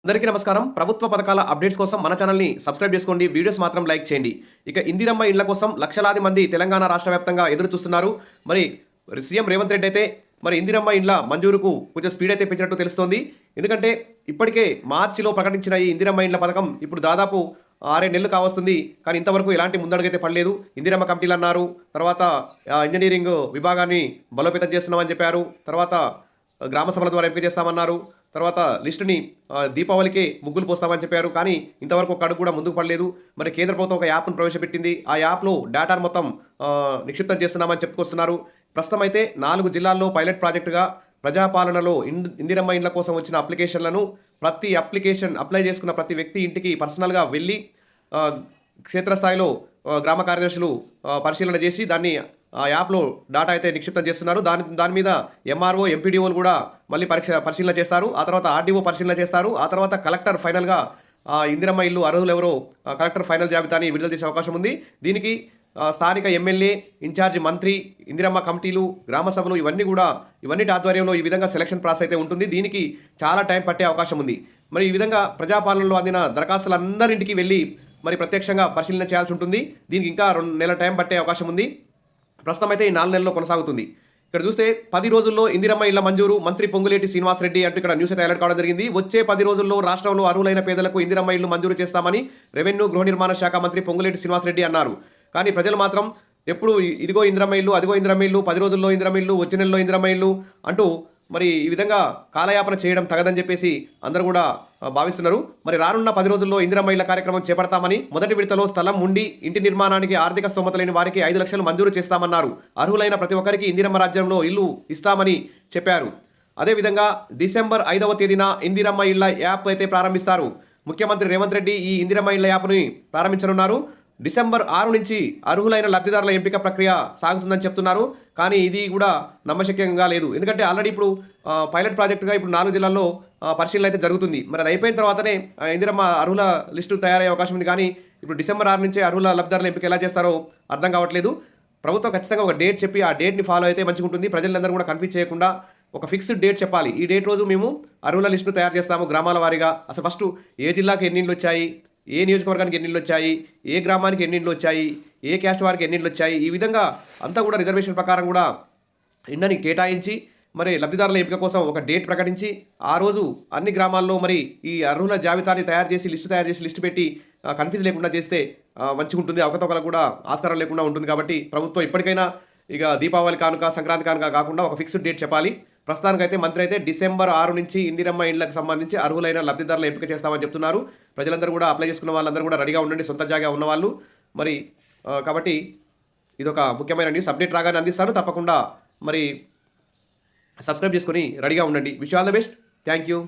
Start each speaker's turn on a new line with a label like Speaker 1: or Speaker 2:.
Speaker 1: అందరికీ నమస్కారం. ప్రభుత్వ పథకాల అప్డేట్స్ కోసం మన ఛానల్ని సబ్స్క్రైబ్ చేసుకోండి. వీడియోస్ మాత్రం లైక్ చేయండి. ఇక ఇందిరమ్మ ఇళ్ల కోసం లక్షలాది మంది తెలంగాణ రాష్ట్ర వ్యాప్తంగా ఎదురు చూస్తున్నారు. మరి సీఎం రేవంత్ రెడ్డి అయితే మరి ఇందిరమ్మ ఇండ్ల మంజూరుకు కొంచెం స్పీడ్ అయితే పెంచినట్టు తెలుస్తోంది. ఎందుకంటే ఇప్పటికే మార్చిలో ప్రకటించిన ఈ ఇందిరమ్మ ఇండ్ల పథకం ఇప్పుడు దాదాపు 6 నెలలు కావస్తుంది. కానీ ఇంతవరకు ఎలాంటి ముందడుగైతే పడలేదు. ఇందిరమ్మ కమిటీలు అన్నారు, తర్వాత ఇంజనీరింగ్ విభాగాన్ని బలోపేతం చేస్తున్నామని చెప్పారు, తర్వాత గ్రామ సభల ద్వారా ఎంపిక చేస్తామన్నారు, తర్వాత లిస్టుని దీపావళికే ముగ్గులు పోస్తామని చెప్పారు. కానీ ఇంతవరకు ఒక అడుగు కూడా ముందుకు పడలేదు. మరి కేంద్ర ప్రభుత్వం ఒక యాప్ను ప్రవేశపెట్టింది. ఆ యాప్లో డేటాను మొత్తం నిక్షిప్తం చేస్తున్నామని చెప్పుకొస్తున్నారు. ప్రస్తుతం అయితే 4 జిల్లాల్లో పైలట్ ప్రాజెక్టుగా ప్రజాపాలనలో ఇందిరమ్మ ఇండ్ల కోసం వచ్చిన అప్లికేషన్లను ప్రతి అప్లికేషన్ అప్లై చేసుకున్న ప్రతి వ్యక్తి ఇంటికి పర్సనల్గా వెళ్ళి క్షేత్రస్థాయిలో గ్రామ కార్యదర్శులు పరిశీలన చేసి దాన్ని ఆ యాప్లో డేటా అయితే నిక్షిప్తం చేస్తున్నారు. దాని మీద ఎంఆర్ఓ ఎంపీడీఓలు కూడా మళ్ళీ పరిశీలన చేస్తారు. ఆ తర్వాత ఆర్డీఓ పరిశీలన చేస్తారు. ఆ తర్వాత కలెక్టర్ ఫైనల్గా ఇందిరమ్మ ఇల్లు అర్హులు ఎవరో కలెక్టర్ ఫైనల్ జాబితాని విడుదల చేసే అవకాశం ఉంది. దీనికి స్థానిక ఎమ్మెల్యే, ఇన్ఛార్జ్ మంత్రి, ఇందిరమ్మ కమిటీలు, గ్రామ సభలు ఇవన్నిటి ఆధ్వర్యంలో ఈ విధంగా సెలక్షన్ ప్రాసెస్ అయితే ఉంటుంది. దీనికి చాలా టైం పట్టే అవకాశం ఉంది. మరి ఈ విధంగా ప్రజాపాలనలో అందిన దరఖాస్తులందరింటికి వెళ్ళి మరి ప్రత్యక్షంగా పరిశీలన చేయాల్సి ఉంటుంది. దీనికి ఇంకా 2 నెలల టైం పట్టే అవకాశం ఉంది. ప్రస్తుతం అయితే ఈ 4 నెలల్లో కొనసాగుతుంది. ఇక్కడ చూస్తే 10 రోజుల్లో ఇందిరమ్మ ఇళ్ల మంజూరు, మంత్రి పొంగులేటి శ్రీనివాసరెడ్డి అంటూ ఇక్కడ న్యూస్ అయితే అలర్ట్ కావడం జరిగింది. వచ్చే 10 రోజుల్లో రాష్ట్రంలో అర్హులైన పేదలకు ఇందిరమ్మ ఇళ్లు మంజూరు చేస్తామని రెవెన్యూ గృహ నిర్మాణ శాఖ మంత్రి పొంగులేటి శ్రీనివాసరెడ్డి అన్నారు. కానీ ప్రజలు మాత్రం ఎప్పుడు ఇదిగో ఇందిరమ్మ ఇల్లు, అదిగో ఇందిరమ్మ ఇల్లు, 10 రోజుల్లో ఇందిరమ్మ ఇల్లు, వచ్చే నెలలో ఇందిరమ్మ ఇల్లు అంటూ మరి ఈ విధంగా కాలయాపన చేయడం తగదని చెప్పేసి అందరూ కూడా భావిస్తున్నారు. మరి రానున్న 10 రోజుల్లో ఇందిరమ్మ ఇళ్ల కార్యక్రమం చేపడతామని, మొదటి విడతలో స్థలం ఉండి ఇంటి నిర్మాణానికి ఆర్థిక స్తోమత లేని వారికి 5 లక్షలు మంజూరు చేస్తామన్నారు. అర్హులైన ప్రతి ఒక్కరికి ఇందిరమ్మ రాజ్యంలో ఇల్లు ఇస్తామని చెప్పారు. అదేవిధంగా డిసెంబర్ 5వ తేదీన ఇందిరమ్మ ఇళ్ల యాప్ అయితే ప్రారంభిస్తారు. ముఖ్యమంత్రి రేవంత్ రెడ్డి ఈ ఇందిరమ్మ ఇళ్ల యాప్ని ప్రారంభించనున్నారు. డిసెంబర్ 6 నుంచి అర్హులైన లబ్ధిదారుల ఎంపిక ప్రక్రియ సాగుతుందని చెప్తున్నారు. కానీ ఇది కూడా నమ్మశక్యంగా లేదు. ఎందుకంటే ఆల్రెడీ ఇప్పుడు పైలట్ ప్రాజెక్టుగా ఇప్పుడు 4 జిల్లాల్లో పరిశీలన అయితే జరుగుతుంది. మరి అది అయిపోయిన తర్వాతనే ఇందిరమ్మ అర్హుల లిస్టు తయారయ్యే అవకాశం ఉంది. కానీ ఇప్పుడు డిసెంబర్ 6 నుంచే అర్హుల లబ్ధిదారుల ఎంపిక ఎలా చేస్తారో అర్థం కావట్లేదు. ప్రభుత్వం ఖచ్చితంగా ఒక డేట్ చెప్పి ఆ డేట్ని ఫాలో అయితే మంచిగా ఉంటుంది. ప్రజలందరూ కూడా కన్ఫ్యూజ్ చేయకుండా ఒక ఫిక్స్డ్ డేట్ చెప్పాలి. ఈ డేట్ రోజు మేము అర్హుల లిస్టును తయారు చేస్తాము గ్రామాల వారీగా. అసలు ఫస్ట్ ఏ జిల్లాకి ఎన్ని ఇండ్లు వచ్చాయి, ఏ నియోజకవర్గానికి ఎన్ని ఇండ్లు వచ్చాయి, ఏ గ్రామానికి ఎన్ని ఇండ్లు వచ్చాయి, ఏ క్యాస్ట్ వారికి ఎన్ని ఇండ్లు వచ్చాయి, ఈ విధంగా అంతా కూడా రిజర్వేషన్ ప్రకారం కూడా ఇండ్లని కేటాయించి మరి లబ్ధిదారుల ఎంపిక కోసం ఒక డేట్ ప్రకటించి ఆ రోజు అన్ని గ్రామాల్లో మరి ఈ అర్హుల జాబితాని లిస్టు తయారు చేసి లిస్టు పెట్టి కన్ఫ్యూజ్ లేకుండా చేస్తే మంచిగా ఉంటుంది. అవకతవకలకు కూడా ఆస్కారం లేకుండా ఉంటుంది. కాబట్టి ప్రభుత్వం ఇప్పటికైనా ఇక దీపావళి కానుక, సంక్రాంతి కానుక కాకుండా ఒక ఫిక్స్డ్ డేట్ చెప్పాలి. ప్రస్తుతానికైతే మంత్రి అయితే డిసెంబర్ 6 నుంచి ఇందిరమ్మ ఇళ్లకు సంబంధించి అర్హులైన లబ్ధిదారుల ఎంపిక చేస్తామని చెప్తున్నారు. ప్రజలందరూ కూడా అప్లై చేసుకున్న వాళ్ళందరూ కూడా రెడీగా ఉండండి, సొంత జాగా ఉన్నవాళ్ళు. మరి కాబట్టి ఇదొక ముఖ్యమైన న్యూస్. అప్డేట్ రాగానే అందిస్తాను. తప్పకుండా మరి సబ్స్క్రైబ్ చేసుకొని రెడీగా ఉండండి. Wish all the best. Thank you.